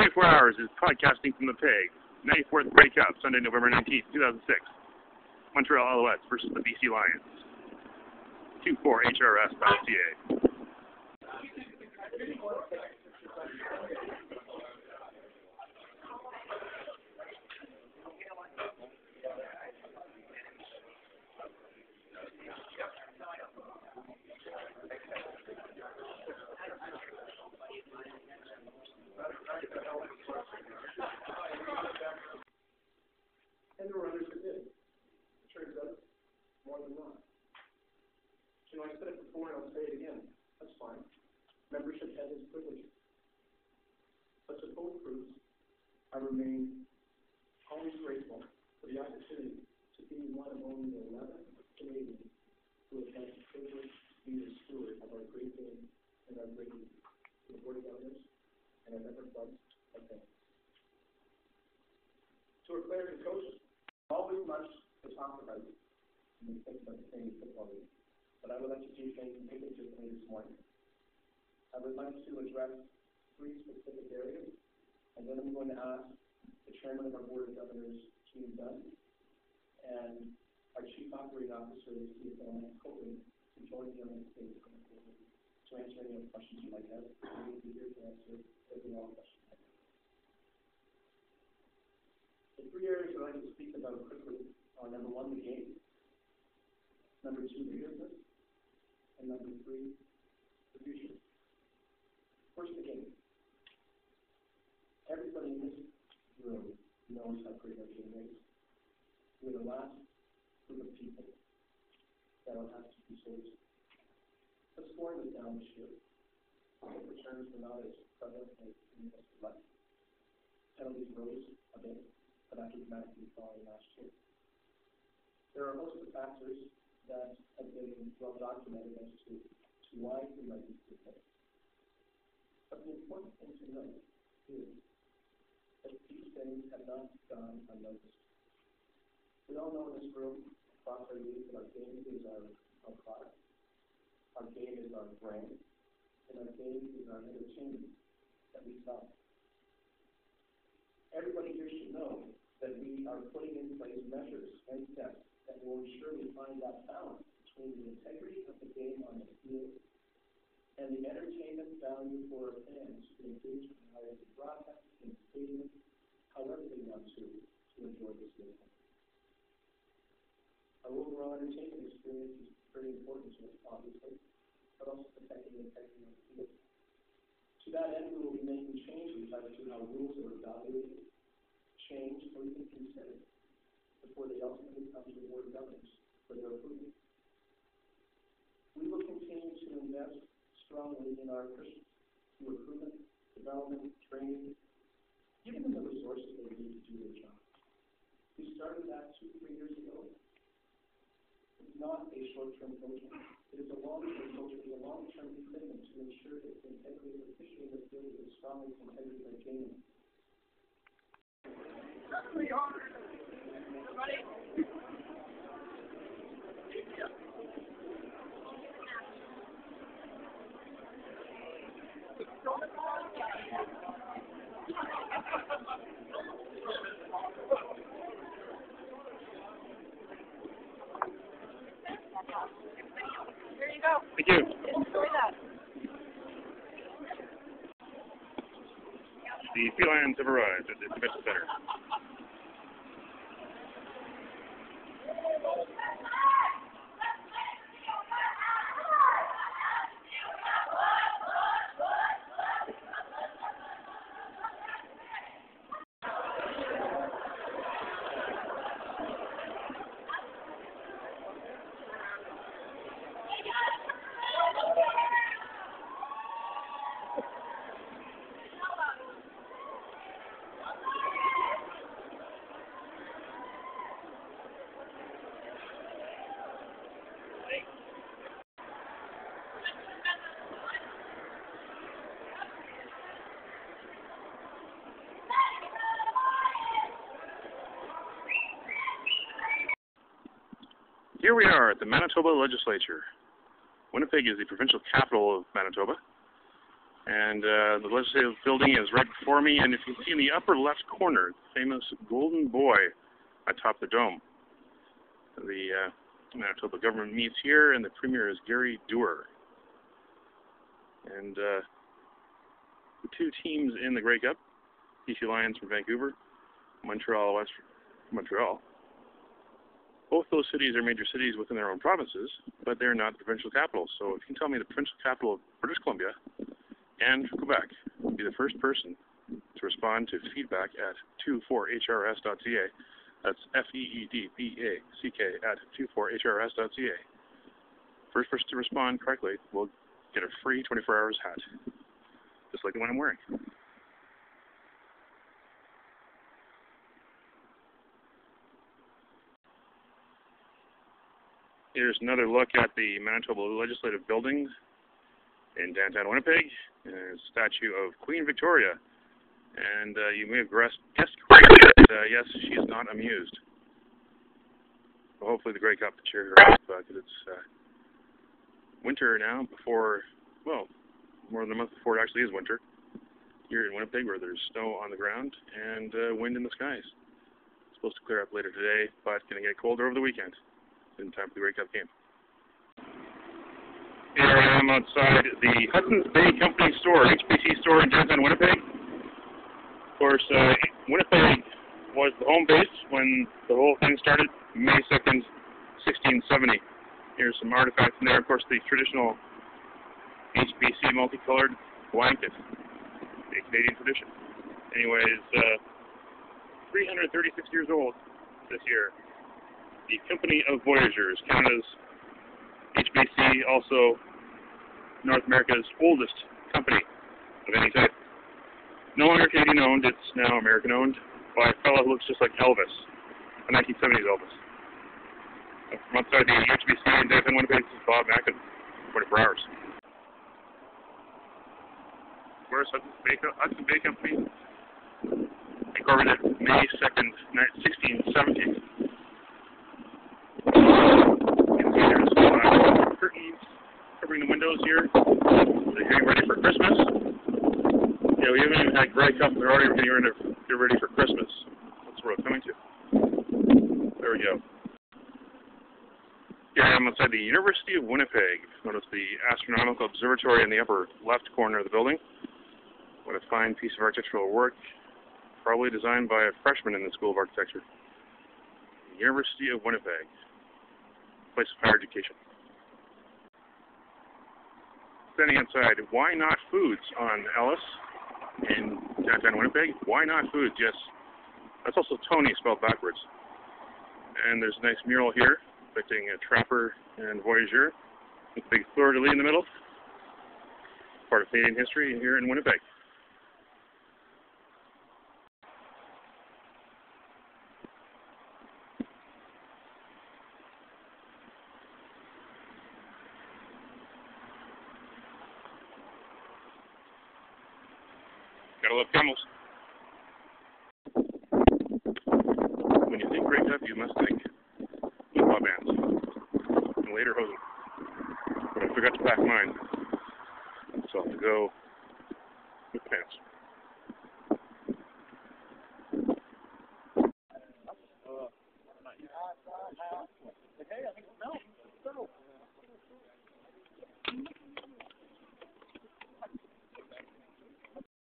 24 Hours is podcasting from the PEG. 94th Grey Cup, Sunday, November 19th, 2006. Montreal Alouettes versus the BC Lions. 24HRS.ca. And there were others that did. It turns out, more than one. So I said it before and I'll say it again. That's fine. Membership has its privileges. But to both groups, I remain always grateful for the opportunity to be one of only 11 Canadians who have had the privilege to be the steward of our great game and our great league to the Board of Governors and our member clubs of fans. To our players and coaches, always much to talk about when we think about the Canadian Football League, but I would like to do things a bit differently this morning. I would like to address 3 specific areas, and then I'm going to ask the Chairman of our Board of Governors, Keane Dunn, and our Chief Operating Officer, the CFO, Mike Copeland, to join me on the stage to answer any other questions you might have. We will be here to answer every all questions. The 3 areas I'd like to speak about quickly are number 1, the game, number 2, the business, and number 3, the future. First, the game. Everybody in this room knows how great our game is. We're the last group of people that will have to be sold. The scoring was down this year. Returns were not as prevalent as in the left. Penalties rose a bit, but after dramatically falling last year. There are a host of factors that have been well documented as to why we might be different. But the important thing to note is that these things have not gone unnoticed. We all know in this room, across our league, that our game is our product, our game is our brand, and our game is our entertainment that we sell. Everybody here should know that we are putting in place measures and steps that will ensure we find that balance between the integrity of the game on the field and the entertainment value for our fans to engage with either the broadcast in the stadium, however they want to enjoy this game. Our overall entertainment experience is very important to us, obviously, but also protecting the integrity of the field. To that end, we will be making changes as to how rules are evaluated, changed, or even considered before they ultimately come to the Board of Governors for their approval. We will continue to invest strongly in our officials through recruitment, development, training, giving them the resources they need to do their job. We started that 2-3 years ago. It's not a short-term project. It is a long-term project. It is a long-term commitment to ensure that the integrity of the official in the field is as strong as the integrity of the game. Everybody. There you go. Thank you. Enjoy that. The felines have arrived at the convention center. Here we are at the Manitoba Legislature. Winnipeg is the provincial capital of Manitoba. And the legislative building is right before me, and if you can see in the upper left corner, the famous Golden Boy atop the dome. The Manitoba government meets here, and the premier is Gary Doer. And the two teams in the Grey Cup, BC Lions from Vancouver, Montreal Alouettes from Montreal. Both those cities are major cities within their own provinces, but they're not the provincial capitals. So if you can tell me the provincial capital of British Columbia and Quebec, be the first person to respond to feedback at 24hrs.ca. That's FEEDBACK at 24hrs.ca. First person to respond correctly will get a free 24 hours hat, just like the one I'm wearing. Here's another look at the Manitoba Legislative Building in downtown Winnipeg. There's a statue of Queen Victoria. And you may have guessed correctly that, yes, she is not amused. Well, hopefully the Grey Cup will cheer her up, because it's winter now before, well, more than a month before it actually is winter here in Winnipeg, where there's snow on the ground and wind in the skies. It's supposed to clear up later today, but it's going to get colder over the weekend in time for the Grey Cup game. Here I am outside the Hudson's Bay Company store, HBC store in downtown Winnipeg. Of course, Winnipeg was the home base when the whole thing started, May 2nd, 1670. Here's some artifacts in there. Of course, the traditional HBC multicolored blanket, the Canadian tradition. Anyways, 336 years old this year. The Company of Voyageurs, Canada's HBC, also North America's oldest company of any type. No longer Canadian owned, it's now American owned by a fellow who looks just like Elvis, a 1970s Elvis. From outside the HBC in downtown Winnipeg, this is Bob Mackin, 24 hours. Of course, Hudson Bay Company, incorporated May 2nd, 1670. You can see there's curtains covering the windows here. They're getting ready for Christmas. Yeah, we haven't even had Grey Cup, they're already getting ready for Christmas. That's where we're coming to. There we go. Here I am outside the University of Winnipeg. Notice the astronomical observatory in the upper left corner of the building. What a fine piece of architectural work, probably designed by a freshman in the School of Architecture. The University of Winnipeg, place of higher education. Standing outside, Why Not Foods on Ellis in downtown Winnipeg. Why Not Foods? Yes, that's also Tony spelled backwards. And there's a nice mural here depicting a trapper and voyageur with a big fleur-de-lis in the middle. Part of Canadian history here in Winnipeg. Gotta love camels. When you think Grey Cup, you must think football bands and later hosen. But I forgot to pack mine, so I'll have to go